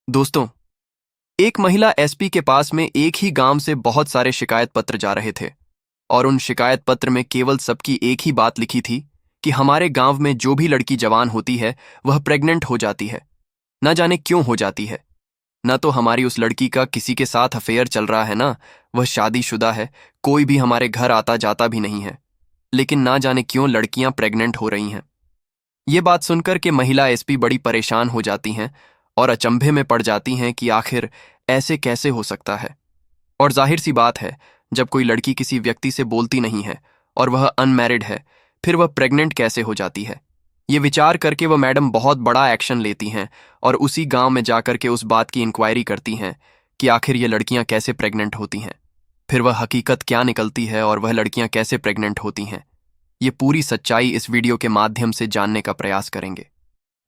दोस्तों, एक महिला एसपी के पास में एक ही गांव से बहुत सारे शिकायत पत्र जा रहे थे और उन शिकायत पत्र में केवल सबकी एक ही बात लिखी थी कि हमारे गांव में जो भी लड़की जवान होती है वह प्रेग्नेंट हो जाती है। न जाने क्यों हो जाती है। न तो हमारी उस लड़की का किसी के साथ अफेयर चल रहा है, ना वह शादीशुदा है, कोई भी हमारे घर आता जाता भी नहीं है, लेकिन ना जाने क्यों लड़कियां प्रेग्नेंट हो रही हैं। ये बात सुनकर के महिला एसपी बड़ी परेशान हो जाती हैं और अचंभे में पड़ जाती हैं कि आखिर ऐसे कैसे हो सकता है। और जाहिर सी बात है, जब कोई लड़की किसी व्यक्ति से बोलती नहीं है और वह अनमैरिड है, फिर वह प्रेग्नेंट कैसे हो जाती है। ये विचार करके वह मैडम बहुत बड़ा एक्शन लेती हैं और उसी गांव में जाकर के उस बात की इंक्वायरी करती हैं कि आखिर ये लड़कियां कैसे प्रेग्नेंट होती हैं, फिर वह हकीकत क्या निकलती है और वह लड़कियां कैसे प्रेग्नेंट होती हैं। ये पूरी सच्चाई इस वीडियो के माध्यम से जानने का प्रयास करेंगे।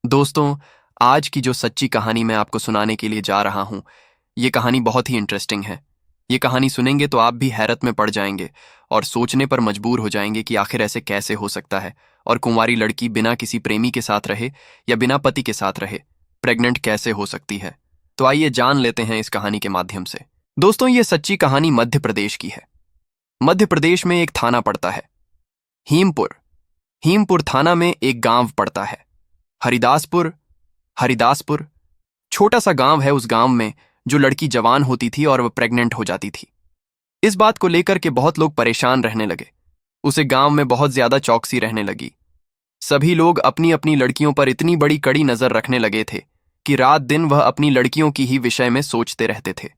दोस्तों, आज की जो सच्ची कहानी मैं आपको सुनाने के लिए जा रहा हूं, ये कहानी बहुत ही इंटरेस्टिंग है। ये कहानी सुनेंगे तो आप भी हैरत में पड़ जाएंगे और सोचने पर मजबूर हो जाएंगे कि आखिर ऐसे कैसे हो सकता है और कुंवारी लड़की बिना किसी प्रेमी के साथ रहे या बिना पति के साथ रहे प्रेग्नेंट कैसे हो सकती है। तो आइए जान लेते हैं इस कहानी के माध्यम से। दोस्तों, ये सच्ची कहानी मध्य प्रदेश की है। मध्य प्रदेश में एक थाना पड़ता है, हीमपुर। हीमपुर थाना में एक गांव पड़ता है, हरिदासपुर। हरिदासपुर छोटा सा गांव है। उस गांव में जो लड़की जवान होती थी और वह प्रेग्नेंट हो जाती थी, इस बात को लेकर के बहुत लोग परेशान रहने लगे। उसे गांव में बहुत ज्यादा चौकसी रहने लगी। सभी लोग अपनी अपनी लड़कियों पर इतनी बड़ी कड़ी नजर रखने लगे थे कि रात दिन वह अपनी लड़कियों की ही विषय में सोचते रहते थे।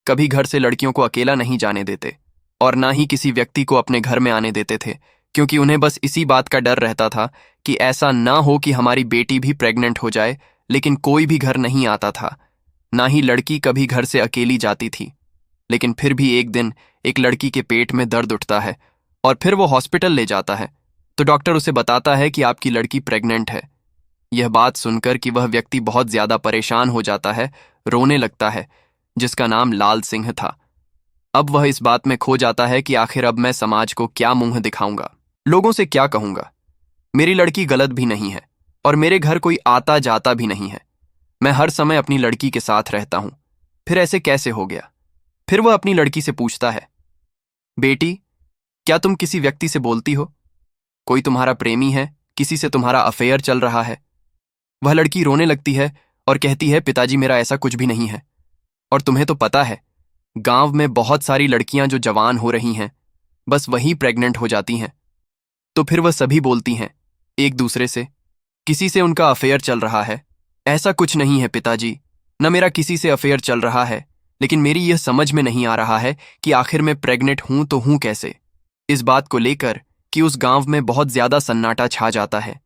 कभी घर से लड़कियों को अकेला नहीं जाने देते और ना ही किसी व्यक्ति को अपने घर में आने देते थे, क्योंकि उन्हें बस इसी बात का डर रहता था कि ऐसा ना हो कि हमारी बेटी भी प्रेग्नेंट हो जाए। लेकिन कोई भी घर नहीं आता था, ना ही लड़की कभी घर से अकेली जाती थी। लेकिन फिर भी एक दिन एक लड़की के पेट में दर्द उठता है और फिर वो हॉस्पिटल ले जाता है तो डॉक्टर उसे बताता है कि आपकी लड़की प्रेग्नेंट है। यह बात सुनकर कि वह व्यक्ति बहुत ज्यादा परेशान हो जाता है, रोने लगता है, जिसका नाम लाल सिंह था। अब वह इस बात में खो जाता है कि आखिर अब मैं समाज को क्या मुंह दिखाऊंगा, लोगों से क्या कहूंगा। मेरी लड़की गलत भी नहीं है और मेरे घर कोई आता जाता भी नहीं है। मैं हर समय अपनी लड़की के साथ रहता हूं, फिर ऐसे कैसे हो गया। फिर वह अपनी लड़की से पूछता है, बेटी, क्या तुम किसी व्यक्ति से बोलती हो? कोई तुम्हारा प्रेमी है? किसी से तुम्हारा अफेयर चल रहा है? वह लड़की रोने लगती है और कहती है, पिताजी, मेरा ऐसा कुछ भी नहीं है। और तुम्हें तो पता है, गांव में बहुत सारी लड़कियां जो जवान हो रही हैं, बस वही प्रेग्नेंट हो जाती हैं। तो फिर वह सभी बोलती हैं एक दूसरे से, किसी से उनका अफेयर चल रहा है। ऐसा कुछ नहीं है पिताजी, न मेरा किसी से अफेयर चल रहा है, लेकिन मेरी यह समझ में नहीं आ रहा है कि आखिर मैं प्रेग्नेंट हूं तो हूं कैसे। इस बात को लेकर कि उस गांव में बहुत ज्यादा सन्नाटा छा जाता है।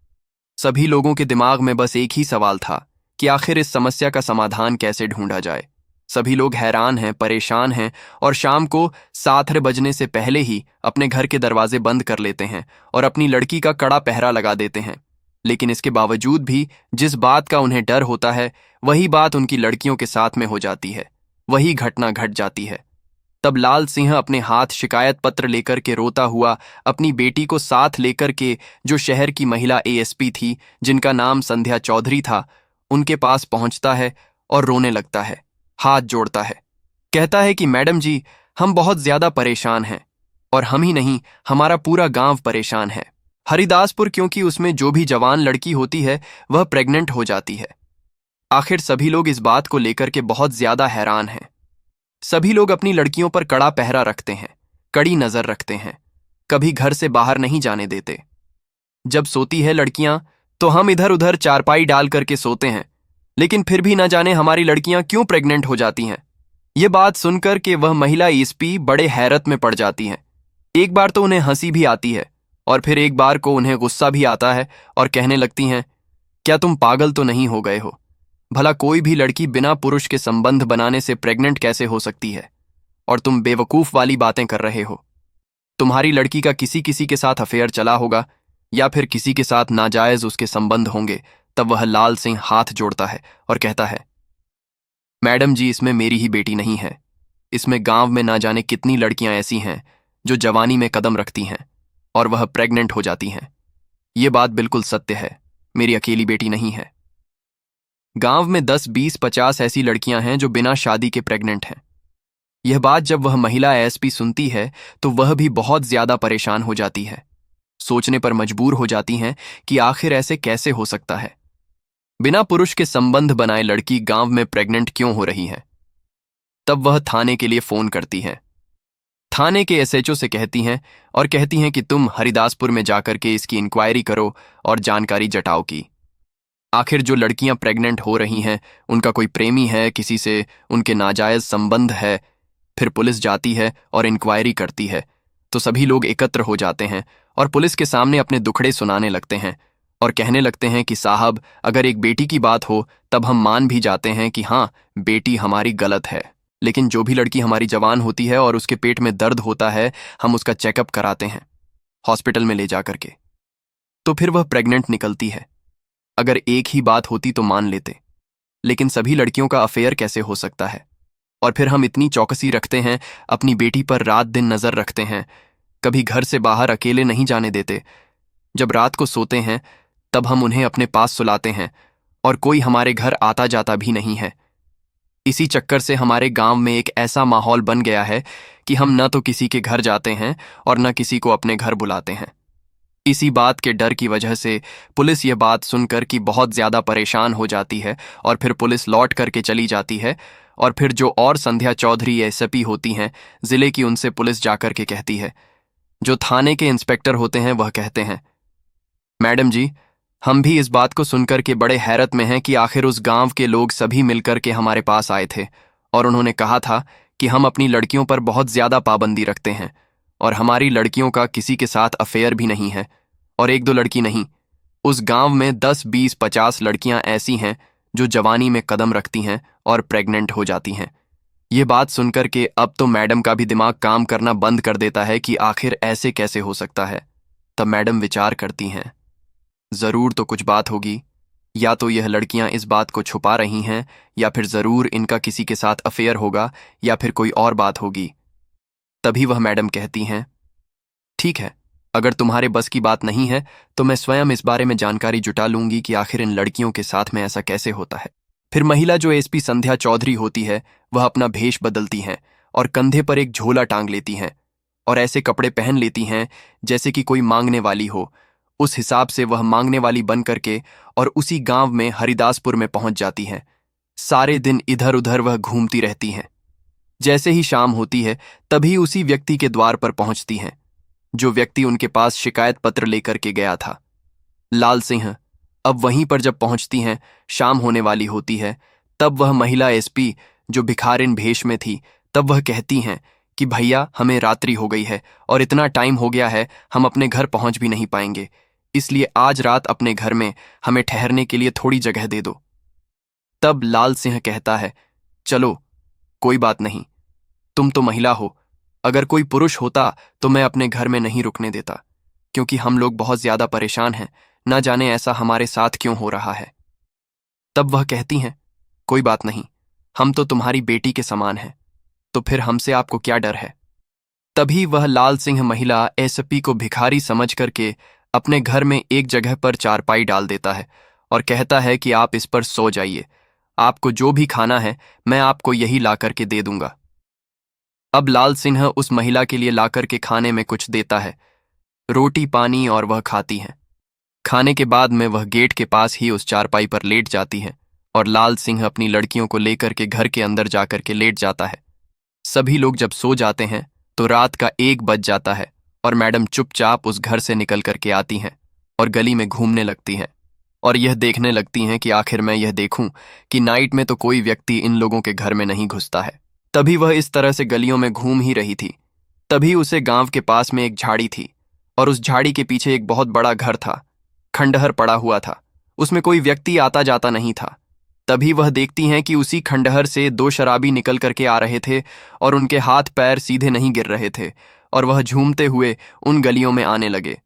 सभी लोगों के दिमाग में बस एक ही सवाल था कि आखिर इस समस्या का समाधान कैसे ढूंढा जाए। सभी लोग हैरान हैं, परेशान हैं और शाम को 7 बजने से पहले ही अपने घर के दरवाजे बंद कर लेते हैं और अपनी लड़की का कड़ा पहरा लगा देते हैं। लेकिन इसके बावजूद भी जिस बात का उन्हें डर होता है, वही बात उनकी लड़कियों के साथ में हो जाती है, वही घटना घट जाती है। तब लाल सिंह अपने हाथ शिकायत पत्र लेकर के रोता हुआ अपनी बेटी को साथ लेकर के, जो शहर की महिला एएसपी थी जिनका नाम संध्या चौधरी था, उनके पास पहुंचता है और रोने लगता है, हाथ जोड़ता है, कहता है कि मैडम जी, हम बहुत ज्यादा परेशान हैं और हम ही नहीं, हमारा पूरा गांव परेशान है। हरिदासपुर, क्योंकि उसमें जो भी जवान लड़की होती है वह प्रेग्नेंट हो जाती है। आखिर सभी लोग इस बात को लेकर के बहुत ज्यादा हैरान हैं। सभी लोग अपनी लड़कियों पर कड़ा पहरा रखते हैं, कड़ी नजर रखते हैं, कभी घर से बाहर नहीं जाने देते। जब सोती है लड़कियां तो हम इधर उधर चारपाई डाल करके सोते हैं, लेकिन फिर भी न जाने हमारी लड़कियां क्यों प्रेग्नेंट हो जाती हैं। ये बात सुनकर के वह महिला एसपी बड़े हैरत में पड़ जाती हैं। एक बार तो उन्हें हंसी भी आती है और फिर एक बार को उन्हें गुस्सा भी आता है और कहने लगती हैं, क्या तुम पागल तो नहीं हो गए हो? भला कोई भी लड़की बिना पुरुष के संबंध बनाने से प्रेग्नेंट कैसे हो सकती है? और तुम बेवकूफ वाली बातें कर रहे हो। तुम्हारी लड़की का किसी किसी के साथ अफेयर चला होगा या फिर किसी के साथ नाजायज उसके संबंध होंगे। तब वह लाल सिंह हाथ जोड़ता है और कहता है, मैडम जी, इसमें मेरी ही बेटी नहीं है। इसमें गांव में ना जाने कितनी लड़कियां ऐसी हैं जो जवानी में कदम रखती हैं और वह प्रेग्नेंट हो जाती हैं। ये बात बिल्कुल सत्य है, मेरी अकेली बेटी नहीं है। गांव में 10, 20, 50 ऐसी लड़कियां हैं जो बिना शादी के प्रेग्नेंट हैं। यह बात जब वह महिला एसपी सुनती है तो वह भी बहुत ज्यादा परेशान हो जाती है। सोचने पर मजबूर हो जाती हैं कि आखिर ऐसे कैसे हो सकता है। बिना पुरुष के संबंध बनाए लड़की गांव में प्रेग्नेंट क्यों हो रही है। तब वह थाने के लिए फोन करती हैं। थाने के एसएचओ से कहती हैं और कहती हैं कि तुम हरिदासपुर में जाकर के इसकी इंक्वायरी करो और जानकारी जटाओ की आखिर जो लड़कियां प्रेग्नेंट हो रही हैं उनका कोई प्रेमी है, किसी से उनके नाजायज संबंध है। फिर पुलिस जाती है और इंक्वायरी करती है तो सभी लोग एकत्र हो जाते हैं और पुलिस के सामने अपने दुखड़े सुनाने लगते हैं और कहने लगते हैं कि साहब, अगर एक बेटी की बात हो तब हम मान भी जाते हैं कि हाँ, बेटी हमारी गलत है, लेकिन जो भी लड़की हमारी जवान होती है और उसके पेट में दर्द होता है हम उसका चेकअप कराते हैं हॉस्पिटल में ले जाकर के, तो फिर वह प्रेग्नेंट निकलती है। अगर एक ही बात होती तो मान लेते, लेकिन सभी लड़कियों का अफेयर कैसे हो सकता है। और फिर हम इतनी चौकसी रखते हैं, अपनी बेटी पर रात दिन नजर रखते हैं, कभी घर से बाहर अकेले नहीं जाने देते। जब रात को सोते हैं तब हम उन्हें अपने पास सुलाते हैं और कोई हमारे घर आता जाता भी नहीं है। इसी चक्कर से हमारे गांव में एक ऐसा माहौल बन गया है कि हम न तो किसी के घर जाते हैं और न किसी को अपने घर बुलाते हैं। इसी बात के डर की वजह से पुलिस यह बात सुनकर कि बहुत ज्यादा परेशान हो जाती है और फिर पुलिस लौट करके चली जाती है। और फिर जो और संध्या चौधरी एसपी होती हैं जिले की, उनसे पुलिस जाकर के कहती है। जो थाने के इंस्पेक्टर होते हैं वह कहते हैं, मैडम जी, हम भी इस बात को सुनकर के बड़े हैरत में हैं कि आखिर उस गांव के लोग सभी मिलकर के हमारे पास आए थे और उन्होंने कहा था कि हम अपनी लड़कियों पर बहुत ज्यादा पाबंदी रखते हैं और हमारी लड़कियों का किसी के साथ अफेयर भी नहीं है। और एक दो लड़की नहीं, उस गांव में 10, 20, 50 लड़कियां ऐसी हैं जो जवानी में कदम रखती हैं और प्रेग्नेंट हो जाती हैं। ये बात सुनकर के अब तो मैडम का भी दिमाग काम करना बंद कर देता है कि आखिर ऐसे कैसे हो सकता है। तब मैडम विचार करती हैं, जरूर तो कुछ बात होगी, या तो यह लड़कियां इस बात को छुपा रही हैं या फिर जरूर इनका किसी के साथ अफेयर होगा या फिर कोई और बात होगी। तभी वह मैडम कहती हैं, ठीक है, अगर तुम्हारे बस की बात नहीं है तो मैं स्वयं इस बारे में जानकारी जुटा लूंगी कि आखिर इन लड़कियों के साथ में ऐसा कैसे होता है। फिर महिला जो एसपी संध्या चौधरी होती है वह अपना भेष बदलती हैं और कंधे पर एक झोला टांग लेती हैं और ऐसे कपड़े पहन लेती हैं जैसे कि कोई मांगने वाली हो। उस हिसाब से वह मांगने वाली बन करके और उसी गांव में हरिदासपुर में पहुंच जाती हैं। सारे दिन इधर उधर वह घूमती रहती हैं। जैसे ही शाम होती है तभी उसी व्यक्ति के द्वार पर पहुंचती हैं जो व्यक्ति उनके पास शिकायत पत्र लेकर के गया था, लाल सिंह। अब वहीं पर जब पहुंचती हैं, शाम होने वाली होती है, तब वह महिला एसपी जो भिखारिन भेष में थी, तब वह कहती हैं कि भैया, हमें रात्रि हो गई है और इतना टाइम हो गया है, हम अपने घर पहुंच भी नहीं पाएंगे, इसलिए आज रात अपने घर में हमें ठहरने के लिए थोड़ी जगह दे दो। तब लाल सिंह कहता है, चलो कोई बात नहीं, तुम तो महिला हो, अगर कोई पुरुष होता तो मैं अपने घर में नहीं रुकने देता, क्योंकि हम लोग बहुत ज्यादा परेशान हैं, न जाने ऐसा हमारे साथ क्यों हो रहा है। तब वह कहती हैं, कोई बात नहीं, हम तो तुम्हारी बेटी के समान हैं, तो फिर हमसे आपको क्या डर है। तभी वह लाल सिंह महिला एसपी को भिखारी समझ करके अपने घर में एक जगह पर चारपाई डाल देता है और कहता है कि आप इस पर सो जाइए, आपको जो भी खाना है मैं आपको यही ला करके दे दूंगा। अब लाल सिंह उस महिला के लिए लाकर के खाने में कुछ देता है, रोटी पानी, और वह खाती है। खाने के बाद में वह गेट के पास ही उस चारपाई पर लेट जाती है और लाल सिंह अपनी लड़कियों को लेकर के घर के अंदर जाकर के लेट जाता है। सभी लोग जब सो जाते हैं तो रात का 1 बज जाता है और मैडम चुपचाप उस घर से निकल करके आती हैं और गली में घूमने लगती हैं और यह देखने लगती हैं कि आखिर मैं यह देखूं कि नाइट में तो कोई व्यक्ति इन लोगों के घर में नहीं घुसता है। तभी वह इस तरह से गलियों में घूम ही रही थी, तभी उसे गांव के पास में एक झाड़ी थी और उस झाड़ी के पीछे एक बहुत बड़ा घर था, खंडहर पड़ा हुआ था, उसमें कोई व्यक्ति आता जाता नहीं था। तभी वह देखती हैं कि उसी खंडहर से 2 शराबी निकल करके आ रहे थे और उनके हाथ पैर सीधे नहीं गिर रहे थे और वह झूमते हुए उन गलियों में आने लगे।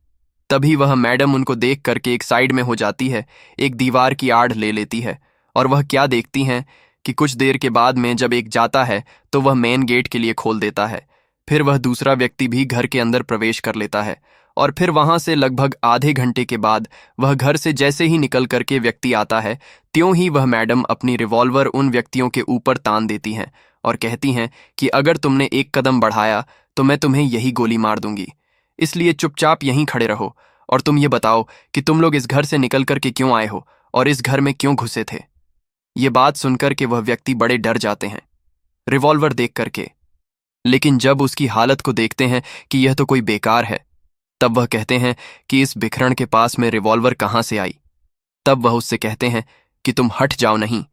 तभी वह मैडम उनको देख करके एक साइड में हो जाती है, एक दीवार की आड़ ले लेती है और वह क्या देखती हैं कि कुछ देर के बाद में जब एक जाता है तो वह मेन गेट के लिए खोल देता है। फिर वह दूसरा व्यक्ति भी घर के अंदर प्रवेश कर लेता है और फिर वहां से लगभग आधे घंटे के बाद वह घर से जैसे ही निकल करके व्यक्ति आता है, त्यों ही वह मैडम अपनी रिवॉल्वर उन व्यक्तियों के ऊपर तान देती हैं और कहती हैं कि अगर तुमने एक कदम बढ़ाया तो मैं तुम्हें यही गोली मार दूंगी, इसलिए चुपचाप यहीं खड़े रहो और तुम ये बताओ कि तुम लोग इस घर से निकल करके क्यों आए हो और इस घर में क्यों घुसे थे। ये बात सुनकर के वह व्यक्ति बड़े डर जाते हैं रिवॉल्वर देख करके, लेकिन जब उसकी हालत को देखते हैं कि यह तो कोई बेकार है, तब वह कहते हैं कि इस भिखरण के पास में रिवॉल्वर कहाँ से आई। तब वह उससे कहते हैं कि तुम हट जाओ, नहीं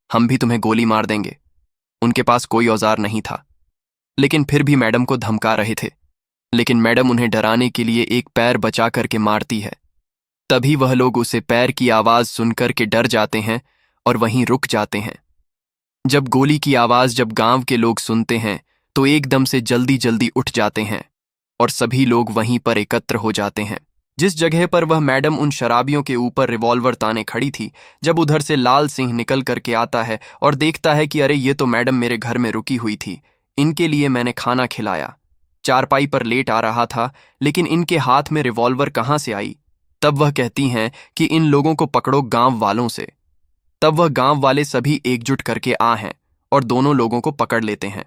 हम भी तुम्हें गोली मार देंगे। उनके पास कोई औजार नहीं था, लेकिन फिर भी मैडम को धमका रहे थे, लेकिन मैडम उन्हें डराने के लिए एक पैर बचा करके मारती है। तभी वह लोग उसे पैर की आवाज सुनकर के डर जाते हैं और वहीं रुक जाते हैं। जब गोली की आवाज जब गांव के लोग सुनते हैं तो एकदम से जल्दी जल्दी उठ जाते हैं और सभी लोग वहीं पर एकत्र हो जाते हैं जिस जगह पर वह मैडम उन शराबियों के ऊपर रिवॉल्वर ताने खड़ी थी। जब उधर से लाल सिंह निकल करके आता है और देखता है कि अरे ये तो मैडम मेरे घर में रुकी हुई थी, इनके लिए मैंने खाना खिलाया, चारपाई पर लेट आ रहा था, लेकिन इनके हाथ में रिवॉल्वर कहाँ से आई। तब वह कहती हैं कि इन लोगों को पकड़ो गांव वालों से। तब वह गांव वाले सभी एकजुट करके आ हैं और दोनों लोगों को पकड़ लेते हैं।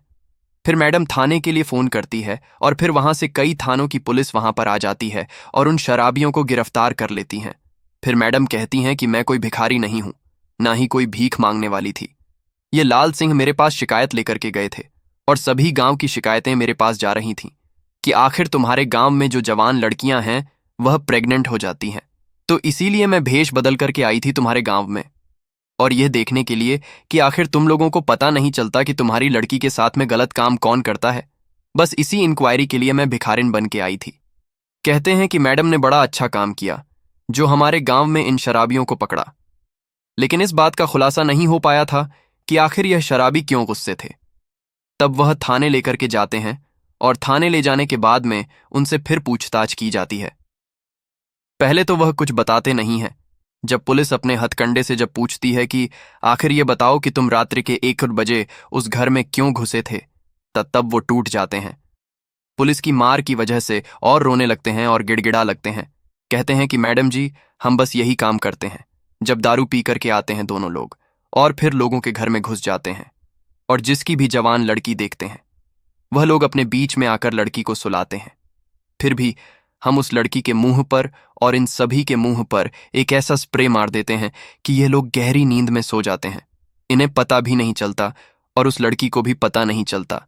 फिर मैडम थाने के लिए फोन करती है और फिर वहां से कई थानों की पुलिस वहां पर आ जाती है और उन शराबियों को गिरफ्तार कर लेती हैं। फिर मैडम कहती हैं कि मैं कोई भिखारी नहीं हूं, ना ही कोई भीख मांगने वाली थी। ये लाल सिंह मेरे पास शिकायत लेकर के गए थे और सभी गांव की शिकायतें मेरे पास जा रही थीं कि आखिर तुम्हारे गांव में जो जवान लड़कियां हैं वह प्रेग्नेंट हो जाती हैं, तो इसीलिए मैं भेष बदल करके आई थी तुम्हारे गांव में, और यह देखने के लिए कि आखिर तुम लोगों को पता नहीं चलता कि तुम्हारी लड़की के साथ में गलत काम कौन करता है। बस इसी इंक्वायरी के लिए मैं भिखारिन बन के आई थी। कहते हैं कि मैडम ने बड़ा अच्छा काम किया जो हमारे गांव में इन शराबियों को पकड़ा, लेकिन इस बात का खुलासा नहीं हो पाया था कि आखिर यह शराबी क्यों गुस्से थे। तब वह थाने लेकर के जाते हैं और थाने ले जाने के बाद में उनसे फिर पूछताछ की जाती है। पहले तो वह कुछ बताते नहीं हैं। जब पुलिस अपने हथकंडे से जब पूछती है कि आखिर ये बताओ कि तुम रात्रि के 1 बजे उस घर में क्यों घुसे थे, तब वो टूट जाते हैं। पुलिस की मार की वजह से और रोने लगते हैं और गिड़गिड़ा लगते हैं। कहते हैं कि मैडम जी, हम बस यही काम करते हैं। जब दारू पी करके आते हैं दोनों लोग और फिर लोगों के घर में घुस जाते हैं और जिसकी भी जवान लड़की देखते हैं वह लोग अपने बीच में आकर लड़की को सुलाते हैं। फिर भी हम उस लड़की के मुंह पर और इन सभी के मुंह पर एक ऐसा स्प्रे मार देते हैं कि ये लोग गहरी नींद में सो जाते हैं। इन्हें पता भी नहीं चलता और उस लड़की को भी पता नहीं चलता।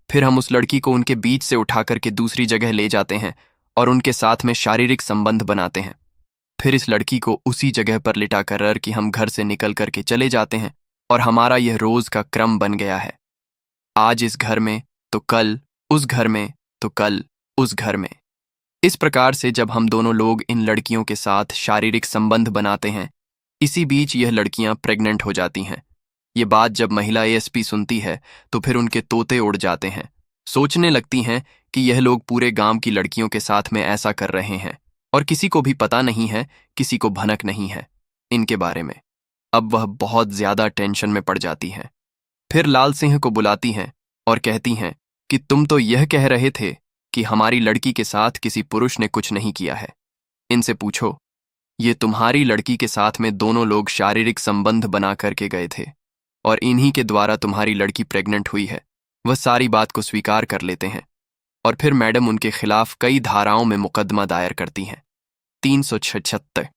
फिर हम उस लड़की को उनके बीच से उठा करके दूसरी जगह ले जाते हैं और उनके साथ में शारीरिक संबंध बनाते हैं। फिर इस लड़की को उसी जगह पर लिटा कर कि हम घर से निकल करके चले जाते हैं और हमारा यह रोज का क्रम बन गया है। आज इस घर में तो कल उस घर में, तो कल उस घर में। इस प्रकार से जब हम दोनों लोग इन लड़कियों के साथ शारीरिक संबंध बनाते हैं, इसी बीच यह लड़कियां प्रेग्नेंट हो जाती हैं। ये बात जब महिला एएसपी सुनती है तो फिर उनके तोते उड़ जाते हैं। सोचने लगती हैं कि यह लोग पूरे गांव की लड़कियों के साथ में ऐसा कर रहे हैं और किसी को भी पता नहीं है, किसी को भनक नहीं है इनके बारे में। अब वह बहुत ज्यादा टेंशन में पड़ जाती हैं। फिर लाल सिंह को बुलाती हैं और कहती हैं कि तुम तो यह कह रहे थे कि हमारी लड़की के साथ किसी पुरुष ने कुछ नहीं किया है। इनसे पूछो, ये तुम्हारी लड़की के साथ में दोनों लोग शारीरिक संबंध बना करके गए थे और इन्हीं के द्वारा तुम्हारी लड़की प्रेग्नेंट हुई है। वह सारी बात को स्वीकार कर लेते हैं और फिर मैडम उनके खिलाफ कई धाराओं में मुकदमा दायर करती हैं, 376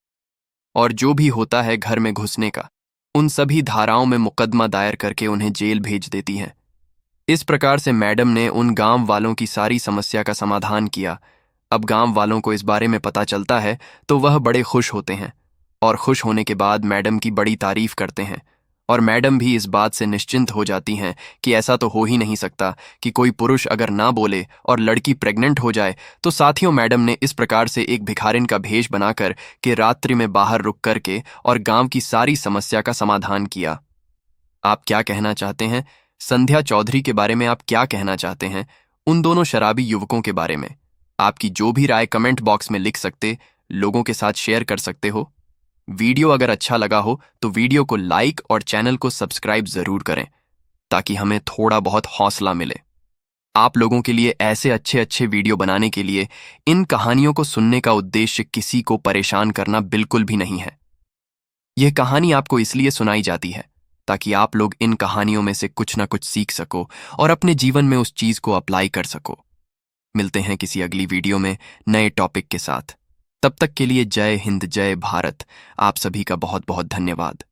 और जो भी होता है घर में घुसने का, उन सभी धाराओं में मुकदमा दायर करके उन्हें जेल भेज देती हैं। इस प्रकार से मैडम ने उन गांव वालों की सारी समस्या का समाधान किया। अब गांव वालों को इस बारे में पता चलता है तो वह बड़े खुश होते हैं और खुश होने के बाद मैडम की बड़ी तारीफ करते हैं और मैडम भी इस बात से निश्चिंत हो जाती हैं कि ऐसा तो हो ही नहीं सकता कि कोई पुरुष अगर ना बोले और लड़की प्रेग्नेंट हो जाए। तो साथियों, मैडम ने इस प्रकार से एक भिखारिन का भेष बनाकर के रात्रि में बाहर रुक करके और गांव की सारी समस्या का समाधान किया। आप क्या कहना चाहते हैं? संध्या चौधरी के बारे में आप क्या कहना चाहते हैं? उन दोनों शराबी युवकों के बारे में आपकी जो भी राय कमेंट बॉक्स में लिख सकते, लोगों के साथ शेयर कर सकते हो। वीडियो अगर अच्छा लगा हो तो वीडियो को लाइक और चैनल को सब्सक्राइब जरूर करें ताकि हमें थोड़ा बहुत हौसला मिले। आप लोगों के लिए ऐसे अच्छे अच्छे वीडियो बनाने के लिए इन कहानियों को सुनने का उद्देश्य किसी को परेशान करना बिल्कुल भी नहीं है। यह कहानी आपको इसलिए सुनाई जाती है ताकि आप लोग इन कहानियों में से कुछ ना कुछ सीख सको और अपने जीवन में उस चीज को अप्लाई कर सको। मिलते हैं किसी अगली वीडियो में नए टॉपिक के साथ। तब तक के लिए जय हिंद, जय भारत। आप सभी का बहुत बहुत धन्यवाद।